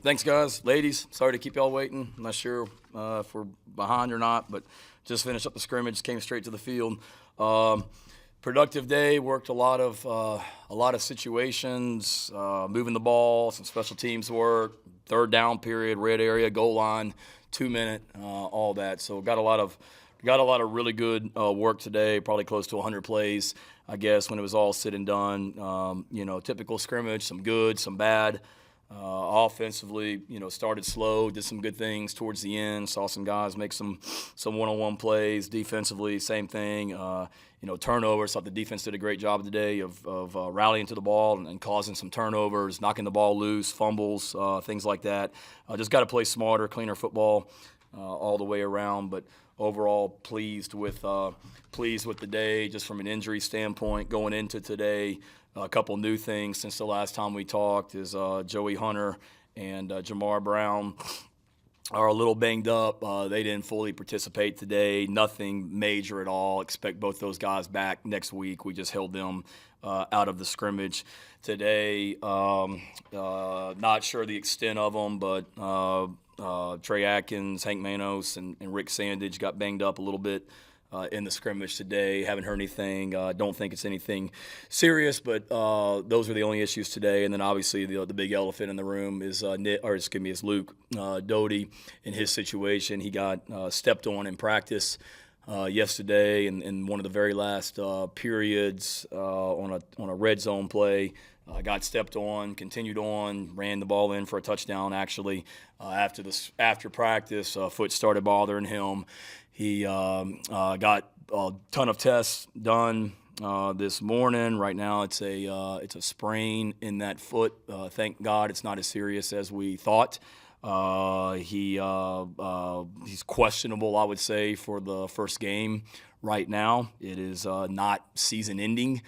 Thanks, guys. Ladies, sorry to keep y'all waiting. I'm not sure if we're behind or not, but just finished up the scrimmage, came straight to the field. Productive day. Worked a lot of situations, moving the ball, some special teams work, third down period, red area, goal line, 2-minute, all that. So got a lot of really good work today. Probably close to 100 plays, I guess, when it was all said and done. Typical scrimmage, some good, some bad. Offensively, started slow, did some good things towards the end. Saw some guys make some one-on-one plays. Defensively, same thing. Turnovers. Thought the defense did a great job today of rallying to the ball and causing some turnovers, knocking the ball loose, fumbles, things like that. Just got to play smarter, cleaner football all the way around. But overall, pleased with the day, just from an injury standpoint going into today. A couple new things since the last time we talked is Joey Hunter and Jamar Brown are a little banged up. They didn't fully participate today. Nothing major at all. Expect both those guys back next week. We just held them out of the scrimmage today. Not sure the extent of them, but Trey Atkins, Hank Manos, and Rick Sandage got banged up a little bit in the scrimmage today. Haven't heard anything. Don't think it's anything serious, but those are the only issues today. And then obviously the big elephant in the room is Luke Doty in his situation. He got stepped on in practice yesterday in one of the very last periods on a red zone play. Got stepped on, continued on, ran the ball in for a touchdown. Actually, after practice, foot started bothering him. He got a ton of tests done this morning. Right now, it's a sprain in that foot. Thank God, it's not as serious as we thought. He's questionable, I would say, for the first game right now. It is not season-ending.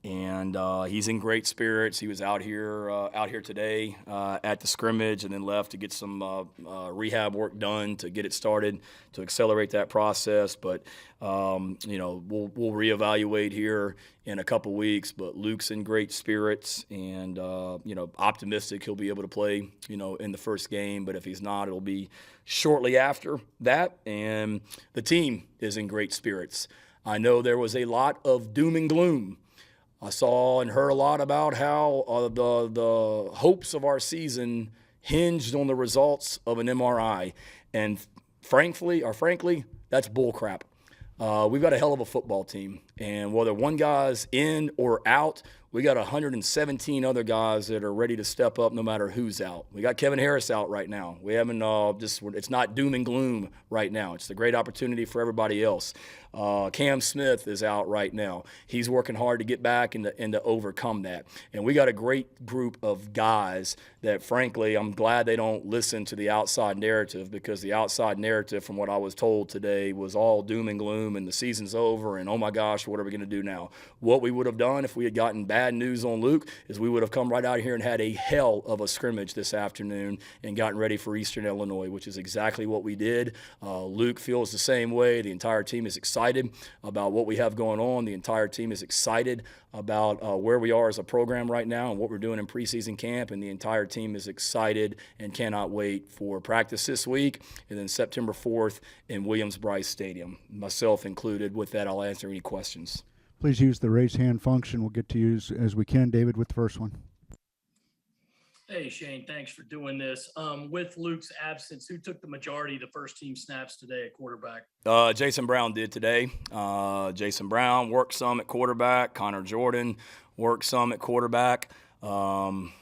And he's in great spirits. He was out here today at the scrimmage, and then left to get some rehab work done to get it started to accelerate that process. But we'll reevaluate here in a couple weeks. But Luke's in great spirits, and optimistic he'll be able to play in the first game. But if he's not, it'll be shortly after that. And the team is in great spirits. I know there was a lot of doom and gloom. I saw and heard a lot about how the hopes of our season hinged on the results of an MRI. And frankly, that's bullcrap. We've got a hell of a football team. And whether one guy's in or out, we got 117 other guys that are ready to step up no matter who's out. We got Kevin Harris out right now. We haven't it's not doom and gloom right now. It's a great opportunity for everybody else. Cam Smith is out right now. He's working hard to get back and to overcome that. And we got a great group of guys that, frankly, I'm glad they don't listen to the outside narrative, because the outside narrative, from what I was told today, was all doom and gloom and the season's over and, oh my gosh, what are we going to do now? What we would have done if we had gotten bad news on Luke is we would have come right out here and had a hell of a scrimmage this afternoon and gotten ready for Eastern Illinois, which is exactly what we did. Luke feels the same way. The entire team is excited about what we have going on. The entire team is excited about where we are as a program right now and what we're doing in preseason camp, and the entire team is excited and cannot wait for practice this week and then September 4th in Williams-Brice Stadium, myself included. With that, I'll answer any questions. Please use the raise hand function. We'll get to you as we can. David with the first one. Hey, Shane, thanks for doing this. With Luke's absence, who took the majority of the first team snaps today at quarterback? Jason Brown did today. Jason Brown worked some at quarterback. Connor Jordan worked some at quarterback. Colton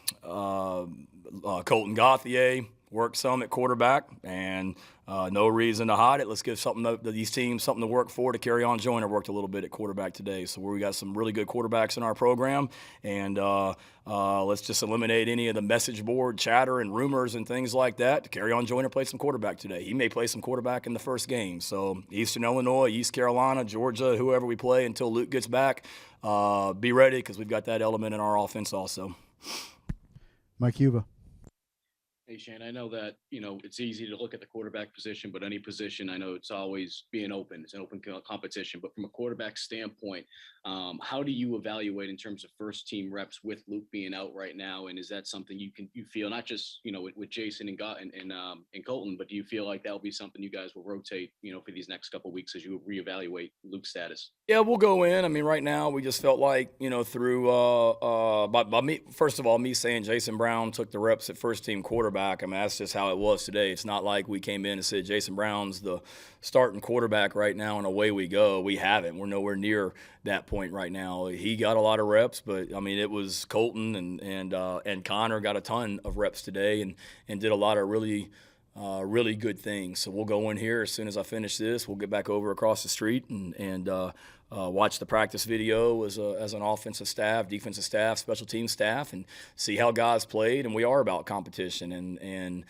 Gauthier worked some at quarterback, and no reason to hide it. Let's give these teams something to work for. To carry on, Joyner worked a little bit at quarterback today, so we got some really good quarterbacks in our program, and let's just eliminate any of the message board chatter and rumors and things like that. To carry on, Joyner played some quarterback today. He may play some quarterback in the first game. So Eastern Illinois, East Carolina, Georgia, whoever we play until Luke gets back, be ready, because we've got that element in our offense also. Mike Yuba. Hey Shane, I know that, it's easy to look at the quarterback position, but any position, I know it's always being open. It's an open competition. But from a quarterback standpoint, how do you evaluate in terms of first team reps with Luke being out right now? And is that something you feel not just, with Jason and Colton, but do you feel like that'll be something you guys will rotate, for these next couple of weeks as you reevaluate Luke's status? Yeah, we'll go in. I mean, right now we just felt like, through by me, first of all, me saying Jason Brown took the reps at first team quarterback. I mean, that's just how it was today. It's not like we came in and said Jason Brown's the starting quarterback right now and away we go. We haven't. We're nowhere near that point right now. He got a lot of reps, but I mean, it was Colton and Connor got a ton of reps today and did a lot of really good things. So we'll go in here as soon as I finish this. We'll get back over across the street and watch the practice video as an offensive staff, defensive staff, special team staff, and see how guys played. And we are about competition, and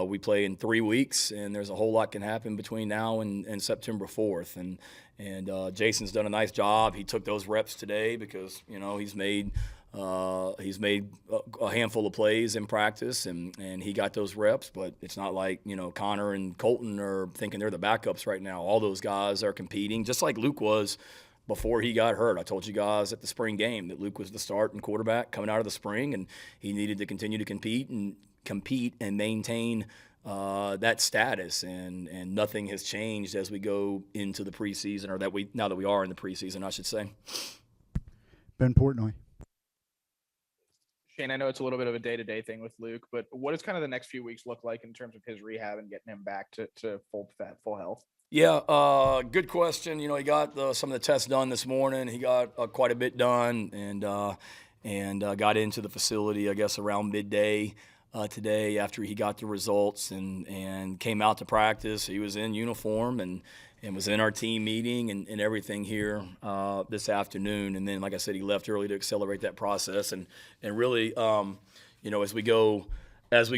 we play in 3 weeks, and there's a whole lot can happen between now and September 4th. And Jason's done a nice job. He took those reps today because he's made a handful of plays in practice, and he got those reps, but it's not like, Connor and Colton are thinking they're the backups right now. All those guys are competing, just like Luke was before he got hurt. I told you guys at the spring game that Luke was the starting quarterback coming out of the spring, and he needed to continue to compete and maintain that status, and nothing has changed as we go into the preseason, or now that we are in the preseason, I should say. Ben Portnoy. Shane, I know it's a little bit of a day-to-day thing with Luke, but what does kind of the next few weeks look like in terms of his rehab and getting him back to full health? Yeah, good question. He got some of the tests done this morning. He got quite a bit done and got into the facility, I guess, around midday today after he got the results and came out to practice. He was in uniform and was in our team meeting and everything here this afternoon. And then, like I said, he left early to accelerate that process. And really, as we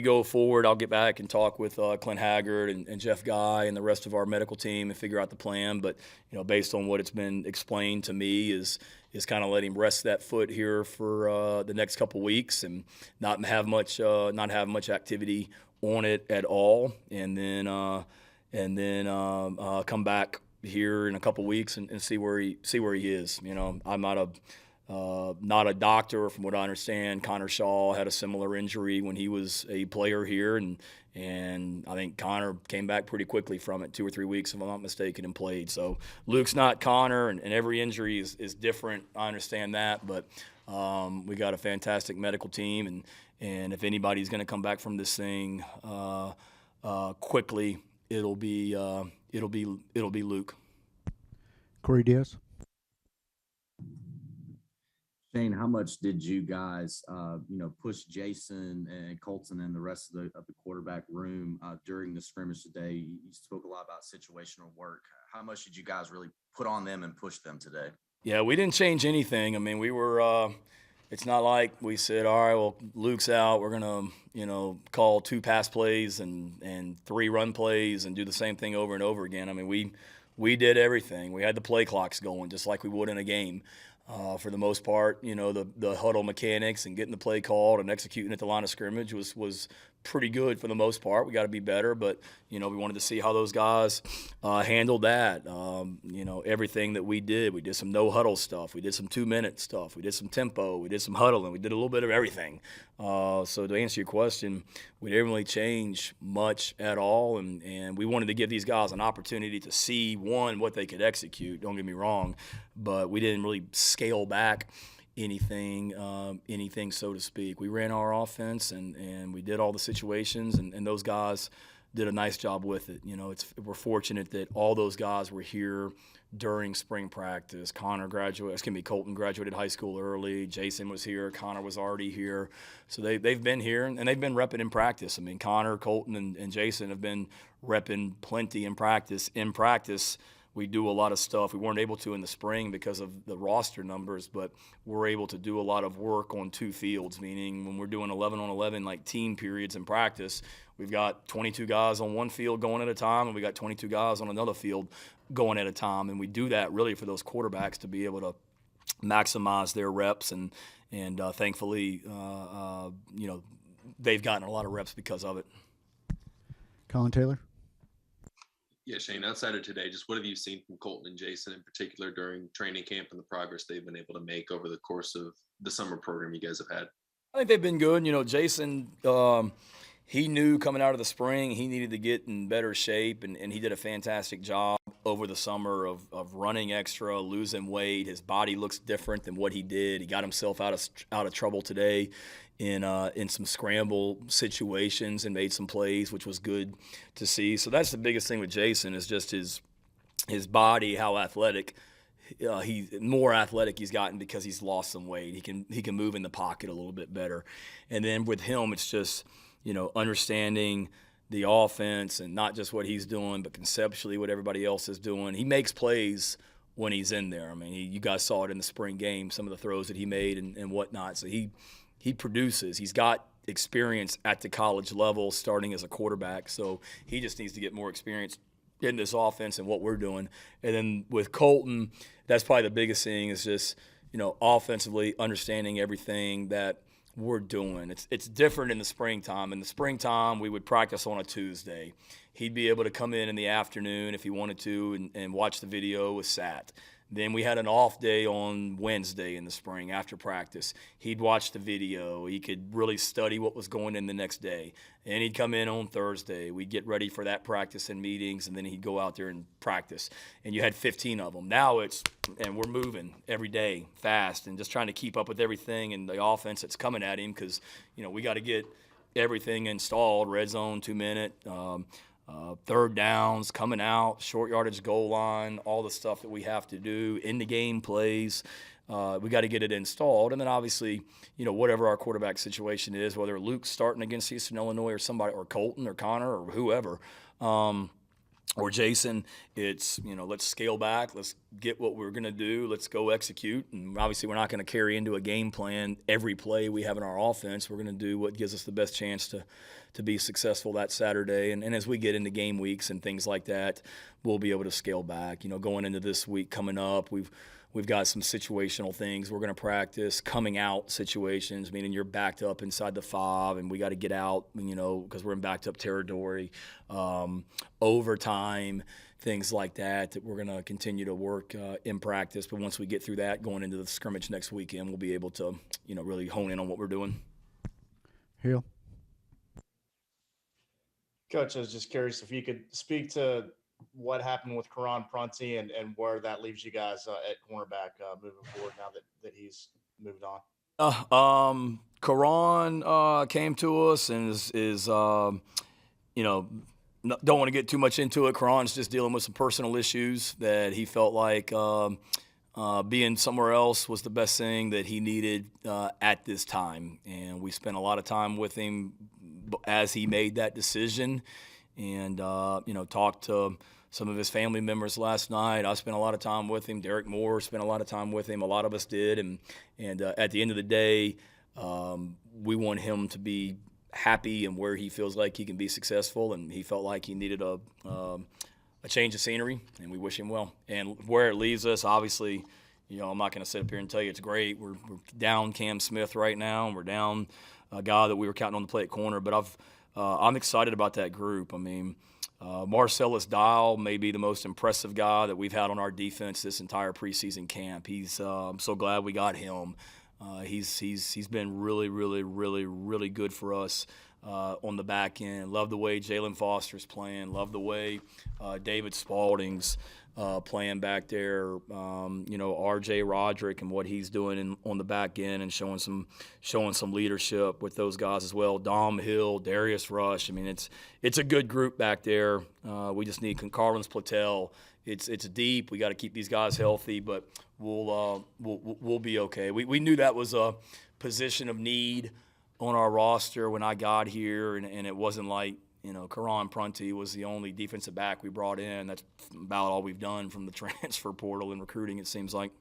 go forward, I'll get back and talk with Clint Haggard and Jeff Guy and the rest of our medical team and figure out the plan. But based on what it's been explained to me, is kind of let him rest that foot here for the next couple weeks and not have much activity on it at all, and then come back here in a couple weeks and see where he is. I'm not a doctor. From what I understand, Connor Shaw had a similar injury when he was a player here, and I think Connor came back pretty quickly from it, 2 or 3 weeks, if I'm not mistaken, and played. So Luke's not Connor, and every injury is different. I understand that, but we got a fantastic medical team, and if anybody's going to come back from this thing quickly, it'll be Luke. Corey Diaz. Shane, how much did you guys, push Jason and Colton and the rest of the quarterback room during the scrimmage today? You spoke a lot about situational work. How much did you guys really put on them and push them today? Yeah, we didn't change anything. I mean, we were. It's not like we said, all right, well, Luke's out. We're gonna, call 2 pass plays and 3 run plays and do the same thing over and over again. I mean, we did everything. We had the play clocks going just like we would in a game. For the most part, the huddle mechanics and getting the play called and executing at the line of scrimmage was pretty good for the most part. We got to be better, but we wanted to see how those guys handled that. Everything that we did some no huddle stuff, we did some 2-minute stuff, we did some tempo, we did some huddling, we did a little bit of everything. So to answer your question, we didn't really change much at all, and we wanted to give these guys an opportunity to see what they could execute. Don't get me wrong, but we didn't really scale back anything, so to speak. We ran our offense and we did all the situations, and those guys did a nice job with it. We're fortunate that all those guys were here during spring practice. Colton graduated high school early. Jason was here. Connor was already here. So they've been here, and they've been repping in practice. I mean, Connor, Colton, and Jason have been repping plenty in practice. In practice, we do a lot of stuff we weren't able to in the spring because of the roster numbers, but we're able to do a lot of work on 2 fields, meaning when we're doing 11-on-11 like team periods in practice, we've got 22 guys on one field going at a time, and we got 22 guys on another field going at a time, and we do that really for those quarterbacks to be able to maximize their reps, and thankfully, they've gotten a lot of reps because of it. Colin Taylor. Yeah, Shane, outside of today, just what have you seen from Colton and Jason in particular during training camp and the progress they've been able to make over the course of the summer program you guys have had? I think they've been good. Jason, he knew coming out of the spring he needed to get in better shape, and he did a fantastic job over the summer of running extra, losing weight. His body looks different than what he did. He got himself out of trouble today in some scramble situations and made some plays, which was good to see. So that's the biggest thing with Jason is just his body, how athletic. He's more athletic he's gotten because he's lost some weight. He can move in the pocket a little bit better. And then with him, it's just, understanding the offense and not just what he's doing, but conceptually what everybody else is doing. He makes plays when he's in there. I mean, you guys saw it in the spring game, some of the throws that he made and whatnot. So he produces. He's got experience at the college level starting as a quarterback. So he just needs to get more experience in this offense and what we're doing. And then with Colton, that's probably the biggest thing is just, offensively understanding everything that we're doing. It's different in the springtime. In the springtime, we would practice on a Tuesday. He'd be able to come in the afternoon if he wanted to and watch the video with Sat. Then we had an off day on Wednesday in the spring after practice. He'd watch the video. He could really study what was going in the next day. And he'd come in on Thursday. We'd get ready for that practice and meetings, and then he'd go out there and practice. And you had 15 of them. Now we're moving every day fast and just trying to keep up with everything and the offense that's coming at him because, we got to get everything installed, red zone, 2-minute, third downs, coming out, short yardage goal line, all the stuff that we have to do, in the game plays. We got to get it installed. And then obviously, whatever our quarterback situation is, whether Luke's starting against Eastern Illinois or somebody, or Colton or Connor or whoever, or Jason, it's, let's scale back. Let's get what we're going to do. Let's go execute. And obviously we're not going to carry into a game plan every play we have in our offense. We're going to do what gives us the best chance to be successful that Saturday. And as we get into game weeks and things like that, we'll be able to scale back. Going into this week coming up, we've got some situational things we're going to practice, coming out situations, meaning you're backed up inside the 5 and we got to get out, because we're in backed up territory, overtime, things like that we're going to continue to work in practice. But once we get through that, going into the scrimmage next weekend, we'll be able to, really hone in on what we're doing. Hale. Coach, I was just curious if you could speak to what happened with Karan Prunty and where that leaves you guys at cornerback moving forward now that he's moved on. Karan came to us and is don't want to get too much into it. Karan's just dealing with some personal issues that he felt like being somewhere else was the best thing that he needed at this time. And we spent a lot of time with him as he made that decision and, talked to some of his family members last night. I spent a lot of time with him. Derek Moore spent a lot of time with him. A lot of us did. And at the end of the day, we want him to be happy and where he feels like he can be successful. And he felt like he needed a change of scenery, and we wish him well. And where it leaves us, obviously, I'm not going to sit up here and tell you it's great. We're down Cam Smith right now, and we're down a guy that we were counting on to play at corner. But I'm excited about that group. I mean, Marcellus Dial may be the most impressive guy that we've had on our defense this entire preseason camp. I'm so glad we got him. He's been really, really, really, really good for us on the back end. Love the way Jalen Foster's playing. Love the way David Spalding's playing back there. R.J. Roderick and what he's doing on the back end and showing some leadership with those guys as well. Dom Hill, Darius Rush. I mean, it's a good group back there. We just need Carlins Platel. It's deep. We got to keep these guys healthy, but we'll be okay. We knew that was a position of need on our roster when I got here, and it wasn't like, Karan Prunty was the only defensive back we brought in. That's about all we've done from the transfer portal and recruiting, it seems like.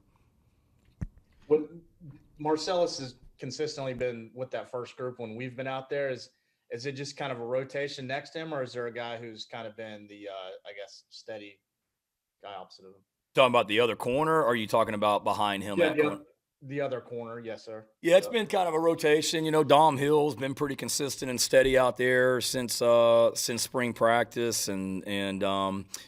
Marcellus has consistently been with that first group when we've been out there. Is it just kind of a rotation next to him, or is there a guy who's kind of been the, steady guy opposite of him? Talking about the other corner, or are you talking about behind him? Yeah, the other corner. Yes, sir. Yeah, it's So- been kind of a rotation. You know, Dom Hill's been pretty consistent and steady out there since spring practice, and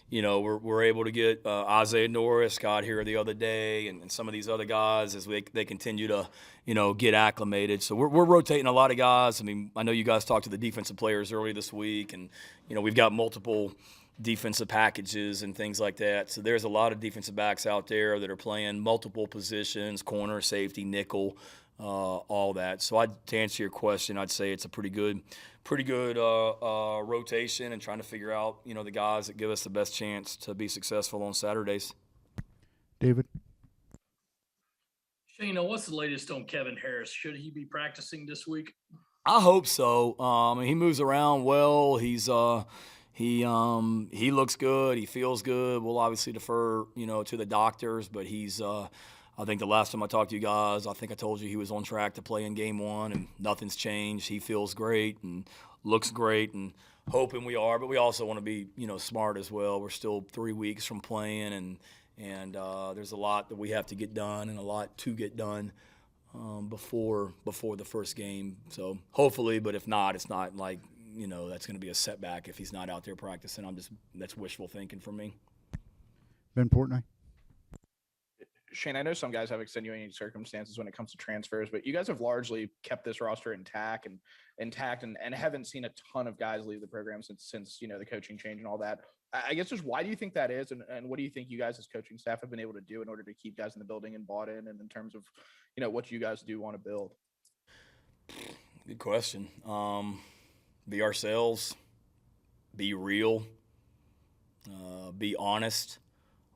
you know we're able to get Isaiah Norris got here the other day, and some of these other guys as they continue to get acclimated. So we're rotating a lot of guys. I mean, I know you guys talked to the defensive players earlier this week, and we've got multiple defensive packages and things like that. So there's a lot of defensive backs out there that are playing multiple positions, corner, safety, nickel, all that. So to answer your question, I'd say it's a pretty good rotation and trying to figure out, the guys that give us the best chance to be successful on Saturdays. David? Shane, what's the latest on Kevin Harris? Should he be practicing this week? I hope so. He moves around well. He looks good. He feels good. We'll obviously defer, to the doctors, but I think the last time I talked to you guys, I think I told you he was on track to play in game 1, and nothing's changed. He feels great and looks great, and hoping we are, but we also want to be, smart as well. We're still 3 weeks from playing, and there's a lot that we have to get done and a lot to get done before the first game. So hopefully, but if not, it's not like, that's going to be a setback if he's not out there practicing. That's wishful thinking for me. Ben Portnoy? Shane, I know some guys have extenuating circumstances when it comes to transfers, but you guys have largely kept this roster intact and haven't seen a ton of guys leave the program since the coaching change and all that. I guess just why do you think that is, and what do you think you guys as coaching staff have been able to do in order to keep guys in the building and bought in, and in terms of what you guys do want to build? Good question. Be ourselves, be real, be honest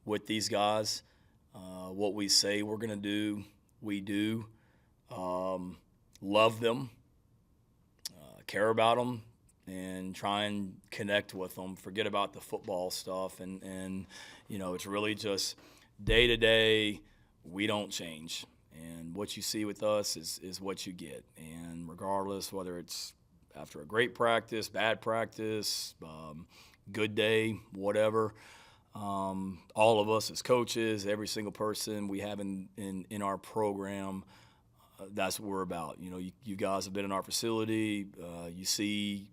with these guys. What we say we're going to do, we do. Love them, care about them, and try and connect with them. Forget about the football stuff. And it's really just day to day, we don't change. And what you see with us is what you get. And regardless, whether it's after a great practice, bad practice, good day, whatever, all of us as coaches, every single person we have in our program, that's what we're about. You guys have been in our facility. You see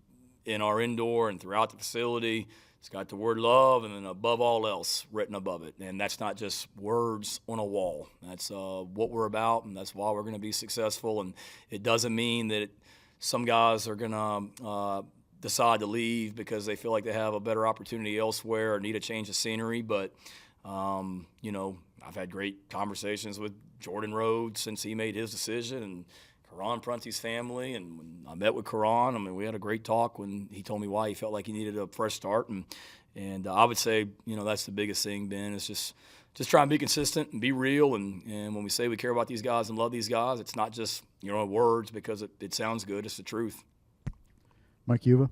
in our indoor and throughout the facility, it's got the word love and then above all else written above it. And that's not just words on a wall. That's what we're about, and that's why we're going to be successful. And it doesn't mean that some guys are going to decide to leave because they feel like they have a better opportunity elsewhere or need a change of scenery. But, I've had great conversations with Jordan Rhodes since he made his decision, and Karan Prunty's family. And when I met with Karan, we had a great talk when he told me why he felt like he needed a fresh start. And I would say, that's the biggest thing, Ben, is just try and be consistent and be real. And when we say we care about these guys and love these guys, it's not just, words because it sounds good. It's the truth. Mike Yuva?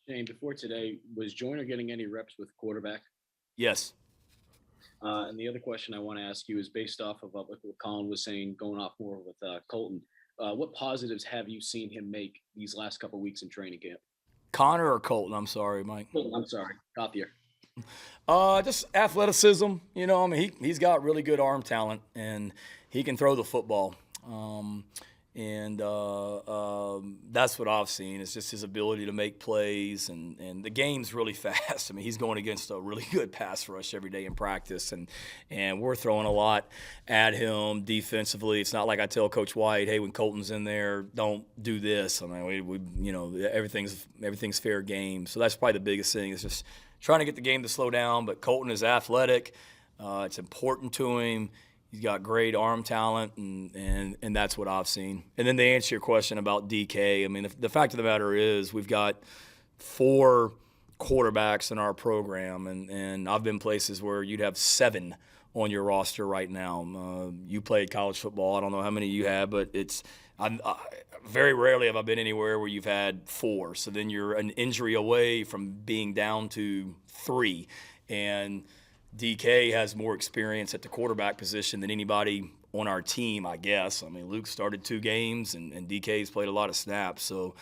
Shane, before today, was Joyner getting any reps with quarterback? Yes. And the other question I want to ask you is based off of what Colin was saying, going off more with Colton. What positives have you seen him make these last couple of weeks in training camp? Connor or Colton? I'm sorry, Mike. Colton, I'm sorry. Coppier. Just athleticism. He's got really good arm talent, and he can throw the football. That's what I've seen. It's just his ability to make plays, and the game's really fast. He's going against a really good pass rush every day in practice, and we're throwing a lot at him defensively. It's not like I tell Coach White, hey, when Colton's in there, don't do this. Everything's fair game. So that's probably the biggest thing, is just trying to get the game to slow down. But Colton is athletic. It's important to him. He's got great arm talent, and that's what I've seen. And then to answer your question about DK, the fact of the matter is we've got 4 quarterbacks in our program, and I've been places where you'd have 7 on your roster right now. You played college football. I don't know how many you have, but very rarely have I been anywhere where you've had 4. So then you're an injury away from being down to 3. And DK has more experience at the quarterback position than anybody on our team, I guess. Luke started 2 games, and DK's played a lot of snaps. So,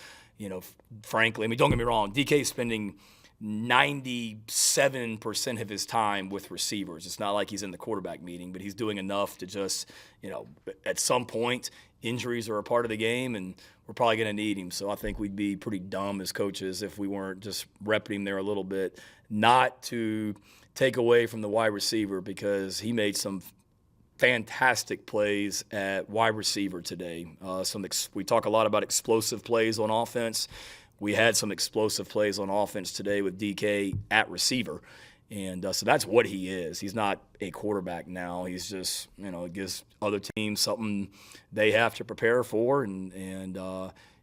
frankly, don't get me wrong, DK's spending 97% of his time with receivers. It's not like he's in the quarterback meeting, but he's doing enough to just, at some point, injuries are a part of the game, and we're probably going to need him. So I think we'd be pretty dumb as coaches if we weren't just repping him there a little bit, not to take away from the wide receiver, because he made some fantastic plays at wide receiver today. We talk a lot about explosive plays on offense. We had some explosive plays on offense today with DK at receiver. And so that's what he is. He's not a quarterback now. He's just, it gives other teams something they have to prepare for. And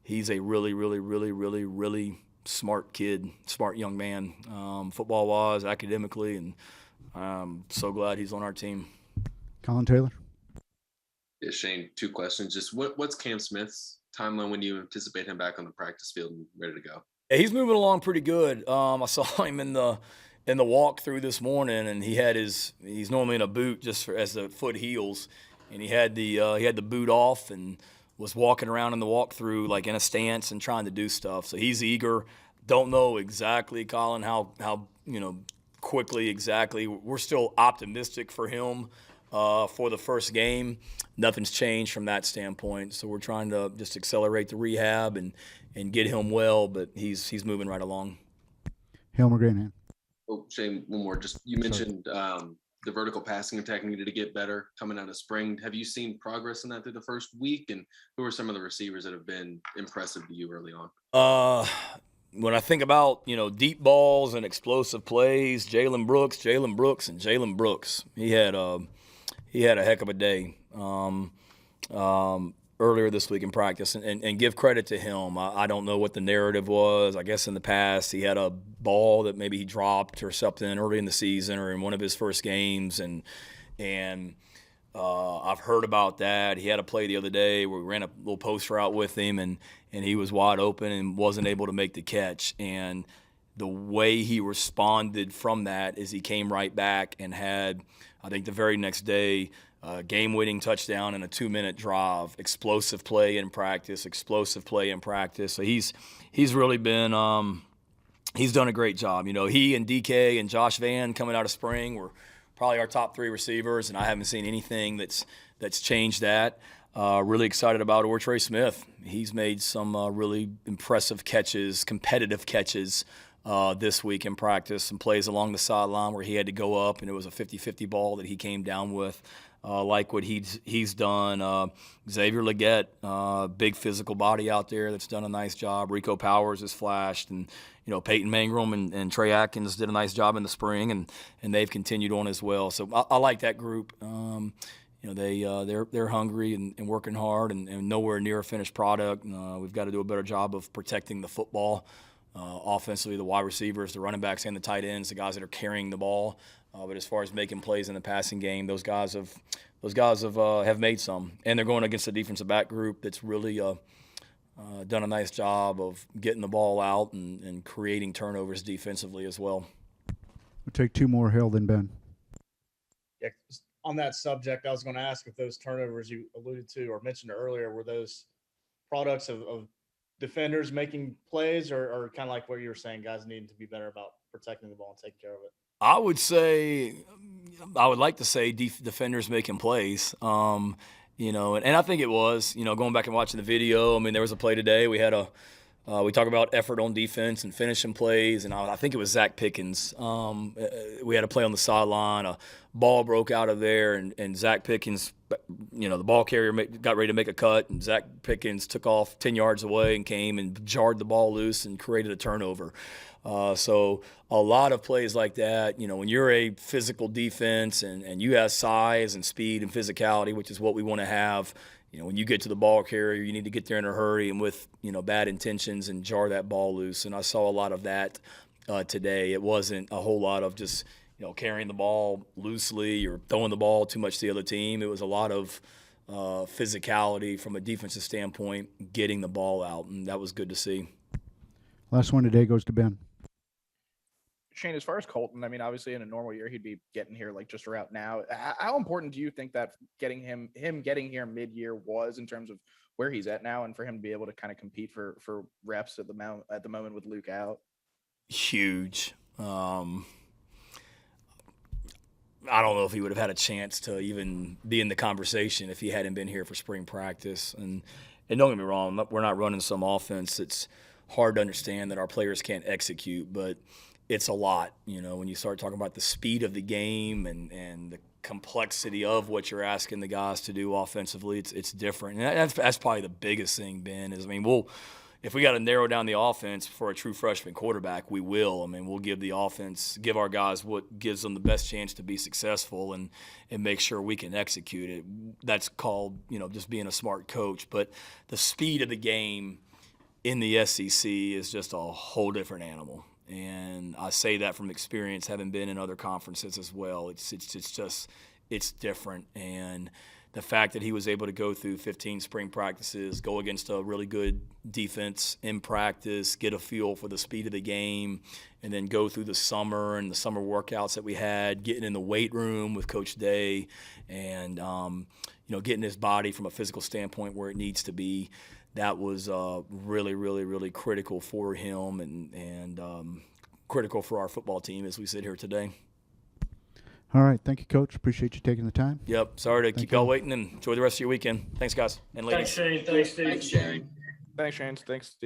he's a really, really, really, really, really smart kid, smart young man, football-wise, academically. And I'm so glad he's on our team. Colin Taylor. Yeah, Shane, 2 questions. Just what's Cam Smith's timeline when you anticipate him back on the practice field and ready to go? Yeah, he's moving along pretty good. I saw him in the walkthrough this morning, and he's normally in a boot just as the foot heals, and he had the boot off and was walking around in the walkthrough like in a stance and trying to do stuff. So he's eager. Don't know exactly, Colin, how quickly exactly. We're still optimistic for him for the first game. Nothing's changed from that standpoint. So we're trying to just accelerate the rehab and get him well, but he's moving right along. Helmer Granahan. Oh, Shane, one more. Just you mentioned the vertical passing attack needed to get better coming out of spring. Have you seen progress in that through the first week? And who are some of the receivers that have been impressive to you early on? When I think about, deep balls and explosive plays, Jalen Brooks. He had a heck of a day earlier this week in practice, and give credit to him. I don't know what the narrative was. I guess in the past he had a ball that maybe he dropped or something early in the season or in one of his first games, and I've heard about that. He had a play the other day where we ran a little post route with him, and he was wide open and wasn't able to make the catch. And the way he responded from that is he came right back and had, I think the very next day, game-winning touchdown and a 2-minute drive. Explosive play in practice. So he's really been he's done a great job. He and DK and Josh Van coming out of spring were probably our top 3 receivers, and I haven't seen anything that's changed that. Really excited about Ortre Smith. He's made some really impressive catches, competitive catches this week in practice. Some plays along the sideline where he had to go up, and it was a 50-50 ball that he came down with. Like what he's done. Xavier Legette, big physical body out there that's done a nice job. Rico Powers has flashed, and Peyton Mangrum and Trey Atkins did a nice job in the spring, and they've continued on as well. So I like that group. They're hungry and working hard and nowhere near a finished product. We've got to do a better job of protecting the football. Offensively, the wide receivers, the running backs, and the tight ends, the guys that are carrying the ball. But as far as making plays in the passing game, those guys have made some, and they're going against a defensive back group that's really done a nice job of getting the ball out and creating turnovers defensively as well. We'll take 2 more, Hill, then Ben. Yeah, on that subject, I was going to ask if those turnovers you alluded to or mentioned earlier were those products of defenders making plays, or kind of like what you were saying, guys needing to be better about protecting the ball and taking care of it? I would like to say defenders making plays, and I think it was, going back and watching the video. I mean, there was a play today. We had we talk about effort on defense and finishing plays, and I think it was Zach Pickens. We had a play on the sideline. A ball broke out of there, and Zach Pickens, the ball carrier got ready to make a cut, and Zach Pickens took off 10 yards away and came and jarred the ball loose and created a turnover. So a lot of plays like that, when you're a physical defense and you have size and speed and physicality, which is what we want to have, when you get to the ball carrier, you need to get there in a hurry and with, bad intentions and jar that ball loose. And I saw a lot of that today. It wasn't a whole lot of just, carrying the ball loosely or throwing the ball too much to the other team. It was a lot of physicality from a defensive standpoint, getting the ball out, and that was good to see. Last one today goes to Ben. Shane, as far as Colton, I mean, obviously in a normal year, he'd be getting here like just around now. How important do you think that getting him getting here mid-year was in terms of where he's at now and for him to be able to kind of compete for reps at the moment with Luke out? huge. I don't know if he would have had a chance to even be in the conversation if he hadn't been here for spring practice. And don't get me wrong, we're not running some offense that's hard to understand that our players can't execute, but it's a lot, when you start talking about the speed of the game and the complexity of what you're asking the guys to do offensively. It's different. And that's probably the biggest thing, Ben, is, if we got to narrow down the offense for a true freshman quarterback, we will. We'll give our guys what gives them the best chance to be successful and make sure we can execute it. That's called, just being a smart coach. But the speed of the game in the SEC is just a whole different animal. And I say that from experience, having been in other conferences as well. It's different. And the fact that he was able to go through 15 spring practices, go against a really good defense in practice, get a feel for the speed of the game, and then go through the summer and the summer workouts that we had, getting in the weight room with Coach Day, and getting his body from a physical standpoint where it needs to be. That was really, really, really critical for him and critical for our football team as we sit here today. All right. Thank you, Coach. Appreciate you taking the time. Yep. Sorry to keep y'all waiting, and enjoy the rest of your weekend. Thanks, guys and ladies. Thanks, Shane. Thanks, Steve. Thanks, Shane. Thanks, Shane. Thanks, Steve.